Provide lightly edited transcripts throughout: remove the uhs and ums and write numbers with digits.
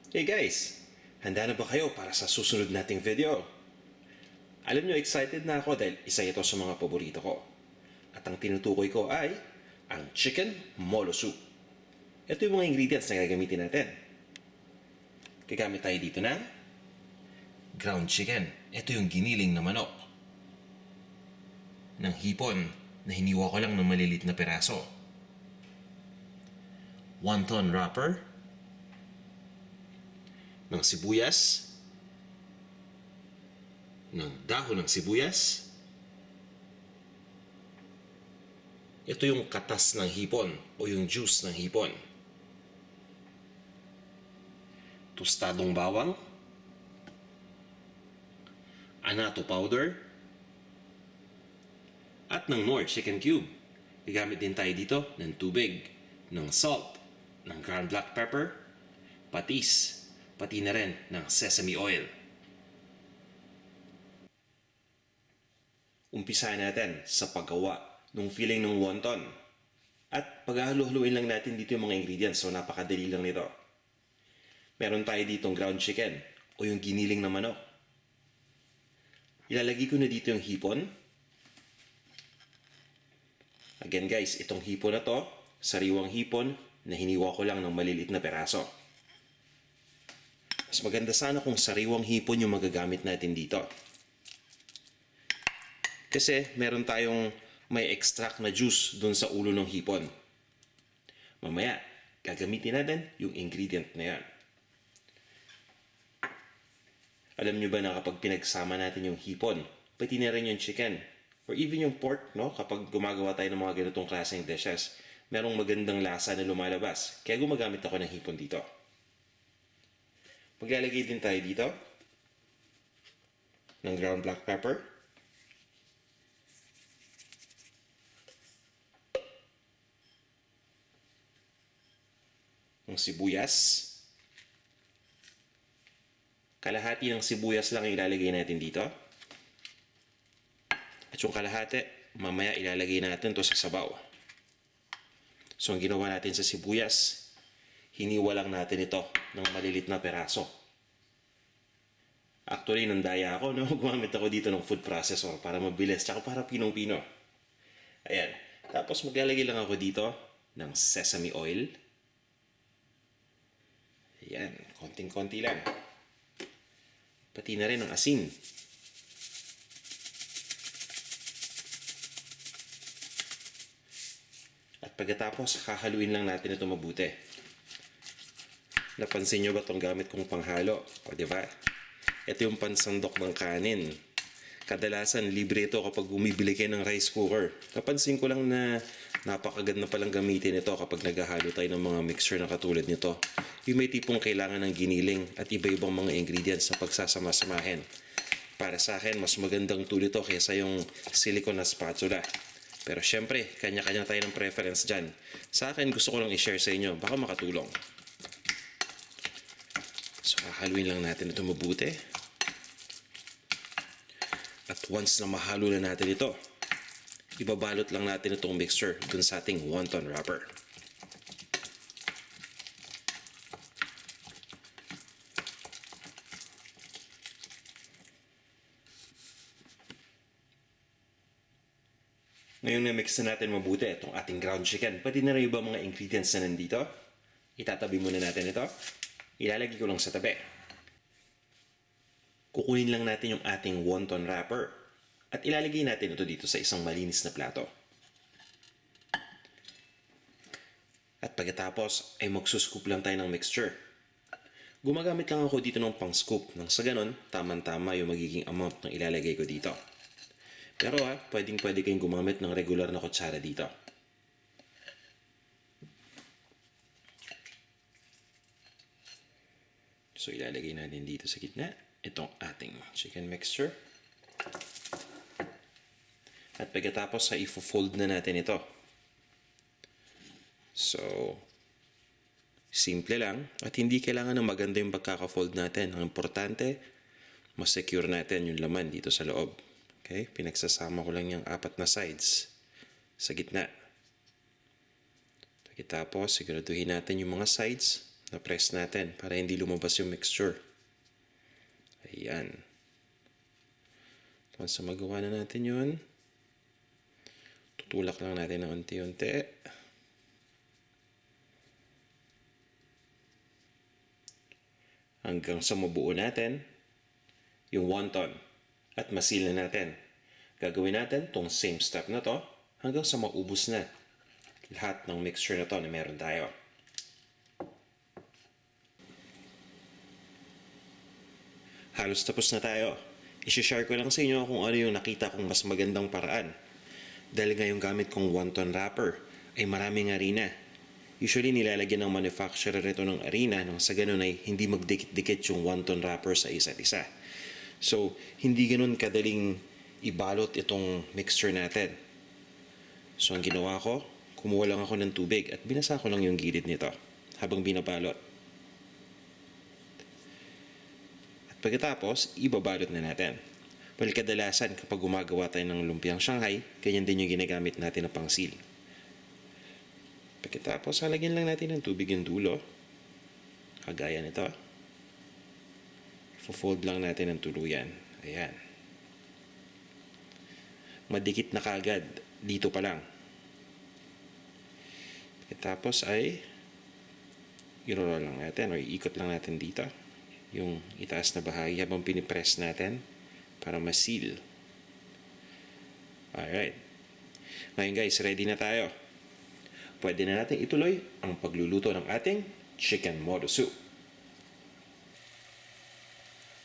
Hey guys! Handa na ba kayo para sa susunod nating video? Alam nyo, excited na ako dahil isa ito sa mga paborito ko. At ang tinutukoy ko ay ang Chicken Molo Soup. Ito yung mga ingredients na gagamitin natin. Gagamit tayo dito ng ground chicken. Ito yung giniling na manok. Ng hipon na hiniwa ko lang ng malilit na peraso. Wonton wrapper. Ng sibuyas, ng dahon ng sibuyas. Ito yung katas ng hipon o yung juice ng hipon. Tostadong bawang, anato powder, at ng Knorr chicken cube. Gagamit din tayo dito ng tubig, ng salt, ng ground black pepper, patis, pati na rin ng sesame oil. Umpisahan natin sa paggawa ng filling ng wonton. At paghahalo-haluin lang natin dito yung mga ingredients, so napakadali lang nito. Meron tayo ditong ground chicken o yung giniling na manok. Ilalagay ko na dito yung hipon. Again guys, itong hipon na to, sariwang hipon na hiniwa ko lang ng maliliit na peraso. Mas maganda sana kung sariwang hipon yung magagamit natin dito. Kasi meron tayong may extract na juice dun sa ulo ng hipon. Mamaya, gagamitin natin yung ingredient na yan. Alam nyo ba na kapag pinagsama natin yung hipon, pati na rin yung chicken, or even yung pork, no? Kapag gumagawa tayo ng mga ganitong klaseng dishes, merong magandang lasa na lumalabas. Kaya gumagamit ako ng hipon dito. Maglalagay din tayo dito ng ground black pepper. Ng sibuyas. Kalahati ng sibuyas lang ilalagay natin dito. At yung kalahati, mamaya ilalagay natin to sa sabaw. So ang ginawa natin sa sibuyas, hiniwa lang natin ito ng malilit na peraso. Actually, nandaya ako, no? Gumamit ako dito ng food processor para mabilis, tsaka para pinong-pino. Ayan. Tapos maglalagay lang ako dito ng sesame oil. Ayan, konting-konti lang. Pati na rin ng asin. At pagkatapos, hahaluin lang natin ito mabuti. Napansin nyo ba itong gamit kong panghalo? O diba? Ito yung pansandok ng kanin. Kadalasan, libre ito kapag bumibili kayo ng rice cooker. Napansin ko lang na napakaganda palang gamitin ito kapag naghahalo tayo ng mga mixture na katulad nito. Yung may tipong kailangan ng giniling at iba-ibang mga ingredients sa pagsasama-samahin. Para sa akin, mas magandang tool ito kaysa yung silicone na spatula. Pero syempre, kanya-kanya tayo ng preference dyan. Sa akin, gusto ko lang i-share sa inyo. Baka makatulong. So, hahaluin lang natin ito mabuti. At once na mahalo na natin ito, ibabalot lang natin itong mixture dun sa ating wonton wrapper. Ngayon na-mix na natin mabuti itong ating ground chicken. Pati na rin iba mga ingredients na nandito. Itatabi muna natin ito. Ilalagay ko lang sa tabi. Kukunin lang natin yung ating wonton wrapper. At ilalagay natin ito dito sa isang malinis na plato. At pagkatapos ay magsuscoop lang tayo ng mixture. Gumagamit lang ako dito ng pang-scoop. Nang sa ganon, tamang-tama yung magiging amount ng ilalagay ko dito. Pero pwedeng-pwede kayong gumamit ng regular na kutsara dito. So ilalagay natin dito sa gitna itong ating chicken mixture. At pagkatapos ay i-fold na natin ito. So, simple lang at hindi kailangan ng maganda yung pagkaka-fold natin. Ang importante, mas secure natin yung laman dito sa loob. Okay, pinagsasama ko lang yung 4 na sides sa gitna. Pagkatapos, siguraduhin natin yung mga sides Na-press natin para hindi lumabas yung mixture. Ayan. Once na magawa na natin yun, tutulak lang natin ng unti-unti. Hanggang sa mabuo natin yung wonton at masil na natin. Gagawin natin tong same step na to hanggang sa maubos na lahat ng mixture na to na meron tayo. Halos tapos na tayo. I-share ko lang sa inyo kung ano yung nakita kong mas magandang paraan. Dahil ngayong gamit kong wonton wrapper ay maraming harina. Usually nilalagyan ng manufacturer ito ng harina nang sa ganun ay hindi magdikit-dikit yung wonton wrapper sa isa't isa. So, hindi ganun kadaling ibalot itong mixture natin. So, ang ginawa ko, kumuha lang ako ng tubig at binasa ko lang yung gilid nito habang binabalot. At pagkatapos, ibabalot na natin. Well, kadalasan kapag gumagawa tayo ng lumpiang Shanghai, ganyan din yung ginagamit natin na pang-seal. Pagkatapos, halagyan lang natin ng tubig yung dulo. Kagaya nito. Fold lang natin ng tuluyan. Ayan. Madikit na kagad. Dito pa lang. Tapos ay i-roll lang natin o iikot lang natin dito yung itaas na bahagi habang pinipress natin para ma-seal. Alright. Ngayon guys, ready na tayo. Pwede na natin ituloy ang pagluluto ng ating chicken moro soup.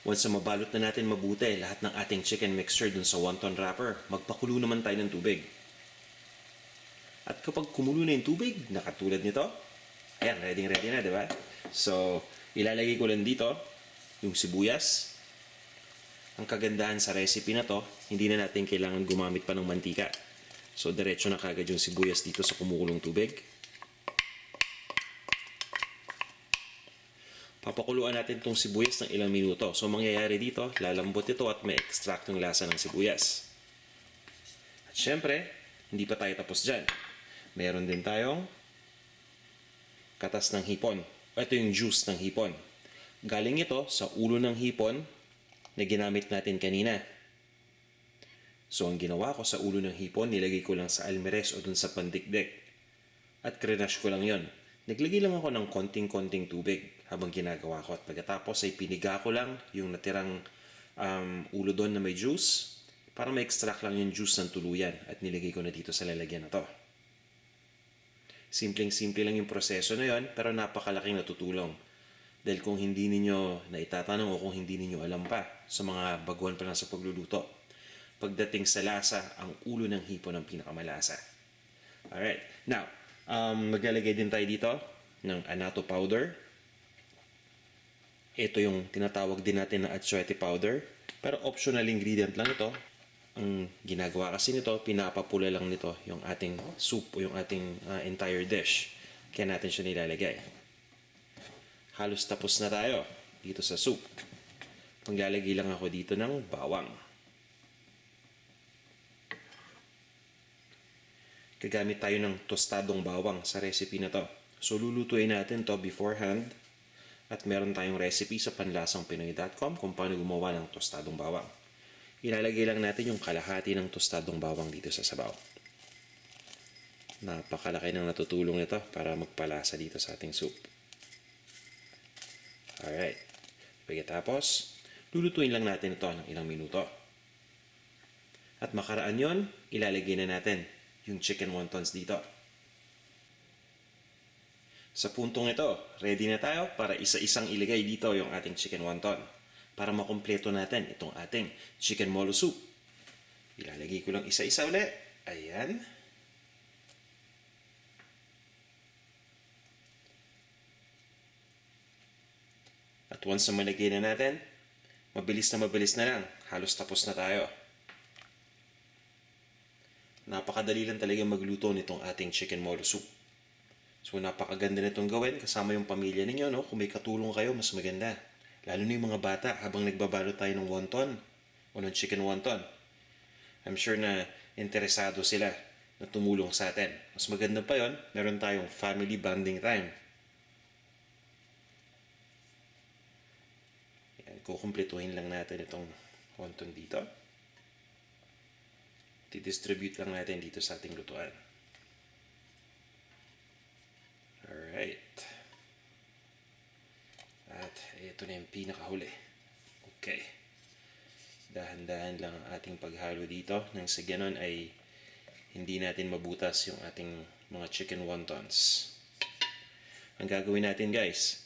Once na mabalot na natin mabuti lahat ng ating chicken mixture dun sa wonton wrapper, magpakulo naman tayo ng tubig. At kapag kumulo na yung tubig, nakatulad nito, ayan, ready na, di ba? So, ilalagay ko lang dito yung sibuyas. Ang kagandahan sa recipe na to, hindi na natin kailangan gumamit pa ng mantika. So, diretso na kagad yung sibuyas dito sa kumukulong tubig. Papakuluan natin itong sibuyas ng ilang minuto. So, mangyayari dito, lalambot ito at may extract yung lasa ng sibuyas. At syempre, hindi pa tayo tapos dyan. Meron din tayong katas ng hipon. Ito yung juice ng hipon. Galing ito sa ulo ng hipon na ginamit natin kanina. So, ang ginawa ko sa ulo ng hipon, nilagay ko lang sa almeres o dun sa pandikdik. At crenache ko lang yon. Naglagay lang ako ng konting-konting tubig habang ginagawa ko. At pagkatapos ay piniga ko lang yung natirang ulo doon na may juice para ma-extract lang yung juice ng tuluyan. At nilagay ko na dito sa lalagyan na to. Simpleng-simple lang yung proseso na yon, pero napakalaking natutulong. Dahil kung hindi ninyo naitatanong o kung hindi ninyo alam pa sa mga baguhan pa lang sa pagluluto, pagdating sa lasa, ang ulo ng hipon ang pinakamalasa. Alright. Now, maglalagay din tayo dito ng annatto powder. Ito yung tinatawag din natin na atsuete powder. Pero optional ingredient lang ito. Ang ginagawa kasi nito, pinapapula lang nito yung ating soup o yung ating entire dish. Kaya natin siya nilalagay. Halos tapos na tayo dito sa soup. Maglalagay lang ako dito ng bawang. Gagamit tayo ng tostadong bawang sa recipe na to. So, lulutuin natin to beforehand. At meron tayong recipe sa panlasangpinoy.com kung paano gumawa ng tostadong bawang. Ilalagay lang natin yung kalahati ng tostadong bawang dito sa sabaw. Napakalaki ng natutulong nito para magpalasa dito sa ating soup. Alright. Pagkatapos, lulutuin lang natin ito ng ilang minuto. At makaraan yon, ilalagay na natin yung chicken wontons dito. Sa puntong ito, ready na tayo para isa-isang ilagay dito yung ating chicken wonton para makumpleto natin itong ating chicken molo soup. Ilalagay ko lang isa-isa ulit. Ayan. At once na malagay na natin, mabilis na lang. Halos tapos na tayo. Napakadali lang talaga magluto nitong ating chicken molo soup. So, napakaganda nitong gawin kasama yung pamilya ninyo, no? Kung may katulong kayo, mas maganda. Lalo na yung mga bata habang nagbabalot tayo ng wonton o ng chicken wonton. I'm sure na interesado sila na tumulong sa atin. Mas maganda pa yon, meron tayong family bonding time. kukumpletuhin lang natin itong wonton dito. Didistribute lang natin dito sa ating lutuan. Alright. At ito na yung pinakahuli. Okay. Dahan-dahan lang ang ating paghalo dito nang sa ganon ay hindi natin mabutas yung ating mga chicken wontons. Ang gagawin natin guys,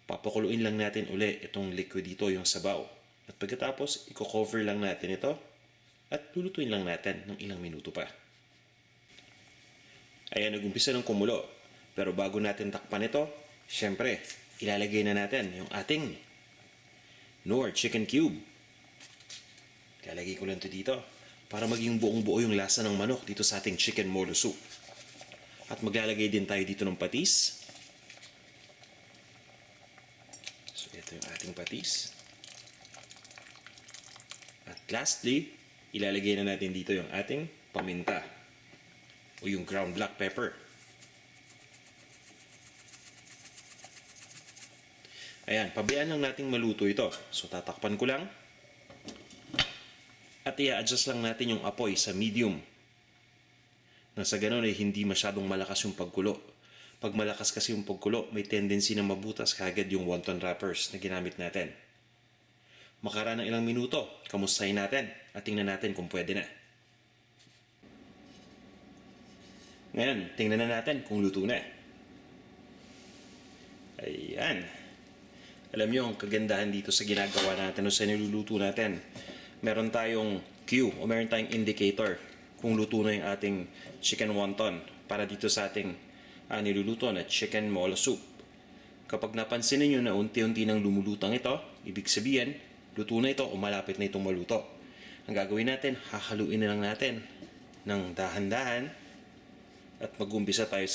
papakuluin lang natin uli itong liquid dito, yung sabaw. At pagkatapos, i-cover lang natin ito at lulutuin lang natin ng ilang minuto pa. Ayan, nag-umpisa ng kumulo. Pero bago natin takpan ito, syempre, ilalagay na natin yung ating Knorr Chicken Cube. Ilalagay ko lang ito dito para maging buong-buo yung lasa ng manok dito sa ating chicken molo soup. At maglalagay din tayo dito ng patis. So, ito yung ating patis. At lastly, ilalagay na natin dito yung ating paminta o yung ground black pepper. Ayan, pabayaan lang nating maluto ito. So, tatakpan ko lang. At i-adjust lang natin yung apoy sa medium. Na sa ganun ay hindi masyadong malakas yung pagkulo. Pag malakas kasi yung pagkulo, may tendency na mabutas kagad yung wonton wrappers na ginamit natin. Makaraan ng ilang minuto, kamustahin natin at tingnan natin kung pwede na. Ngayon, tingnan na natin kung luto na. Ayan. Alam nyo, ang kagandahan dito sa ginagawa natin o sa niluluto natin, meron tayong cue o meron tayong indicator kung luto na yung ating chicken wonton para dito sa ating niluluto na chicken molo soup. Kapag napansin niyo na unti-unti nang lumulutang ito, ibig sabihin, luto na ito o malapit na itong maluto. Ang gagawin natin, hahaluin na lang natin ng dahan-dahan at mag-umpisa tayo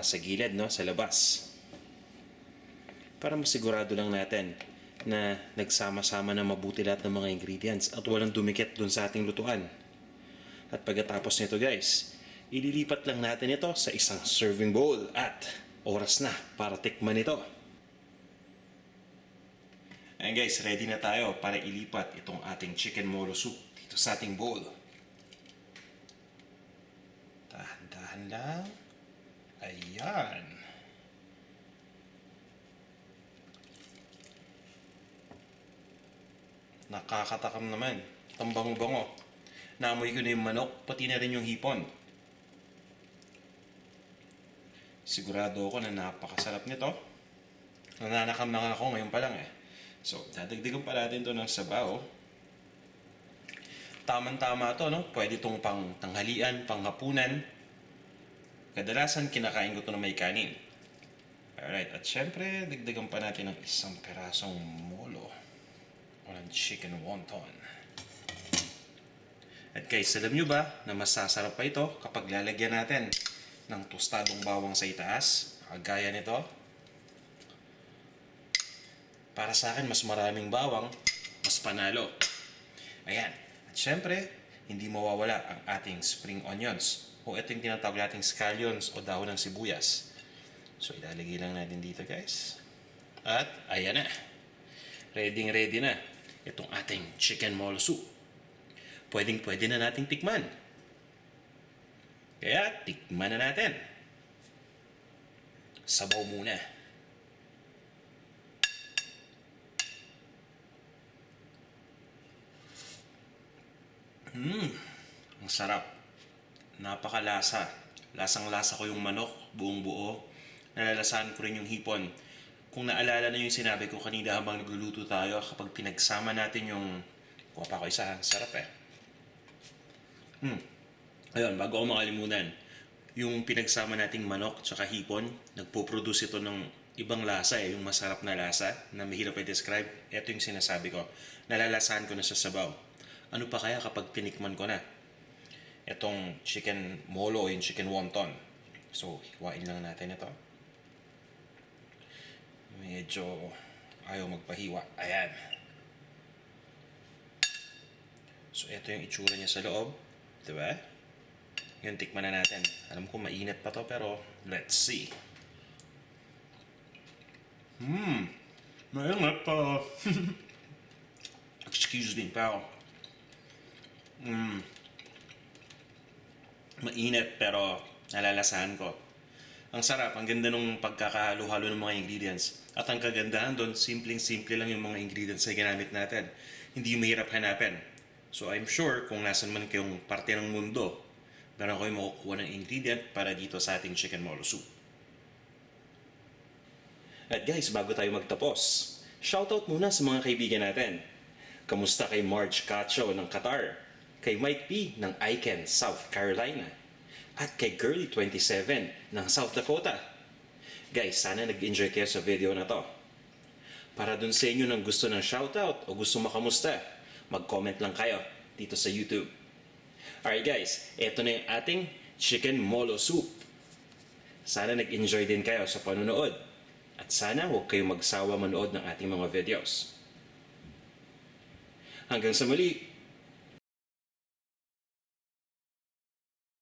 sa gilid, no? Sa labas. Para masigurado lang natin na nagsama-sama na mabuti lahat ng mga ingredients at walang dumikit dun sa ating lutuan. At pagkatapos nito guys, ililipat lang natin ito sa isang serving bowl at oras na para tikman ito. Ayan guys, ready na tayo para ilipat itong ating chicken molo soup dito sa ating bowl. Dahan-dahan lang. Ayan. Nakakatakam naman. Ang bango-bango. Naamoy ko na yung manok, pati na rin yung hipon. Sigurado ako na napakasarap nito. Nananakam na ako ngayon pa lang eh. So, dadagdagan pa natin ito ng sabaw. Tamang-tama ito, no? Pwede itong pang tanghalian, panghapunan. Kadalasan kinakain ko ito na may kanin. Alright, at syempre, dagdagan pa natin ng isang perasong molo o ng chicken wonton. At guys, alam nyo ba na masasarap pa ito kapag lalagyan natin ng tostadong bawang sa itaas? Kagaya nito. Para sa akin, mas maraming bawang, mas panalo. Ayan. At syempre, hindi mawawala ang ating spring onions o ito yung tinatawag nating scallions o dahon ng sibuyas. So, ilalagay lang natin dito guys. At ayan na. Ready na itong ating chicken molo soup. Pwedeng-pwede na nating tikman. Kaya, tikman na natin. Sabaw muna. Ang sarap. Napakalasa. Lasang-lasa ko yung manok, buong buo. Nalalasahan ko rin yung hipon. Kung naalala na yung sinabi ko kanina habang nagluluto tayo, kapag pinagsama natin yung... Kuha pa ko isa, sarap eh. Ayun, bago ako makalimutan, yung pinagsama nating manok tsaka hipon, nagpo-produce ito ng ibang lasa eh, yung masarap na lasa na mahirap i-describe. Ito yung sinasabi ko. Nalalasahan ko na sa sabaw. Ano pa kaya kapag tinikman ko na itong chicken molo o yung chicken wonton? So, hiwain lang natin ito. Medyo ayaw magpahiwa. Ayan. So, ito yung itsura niya sa loob. Diba? Yun, tikman na natin. Alam ko mainit pa to pero let's see. Mainit pa. seasoning. Pero, mainit pero nalalasahan ko. Ang sarap, ang ganda nung pagkakahalo-halo ng mga ingredients. At ang kagandahan doon, simpleng-simple lang yung mga ingredients na ginamit natin. Hindi yung mahirap hanapin. So I'm sure kung nasan man kayong parte ng mundo, meron kayo makukuha ng ingredient para dito sa ating chicken molo soup. At guys, bago tayo magtapos, shoutout muna sa mga kaibigan natin. Kamusta kay Marge Cacho ng Qatar, kay Mike P ng Aiken, South Carolina, at kay Girly27 ng South Dakota. Guys, sana nag-enjoy kayo sa video na to. Para dun sa inyo nang gusto ng shoutout o gusto makamusta, mag-comment lang kayo dito sa YouTube. Alright guys, eto na yung ating chicken molo soup. Sana nag-enjoy din kayo sa panonood. At sana huwag kayong magsawa manood ng ating mga videos. Hanggang sa muli,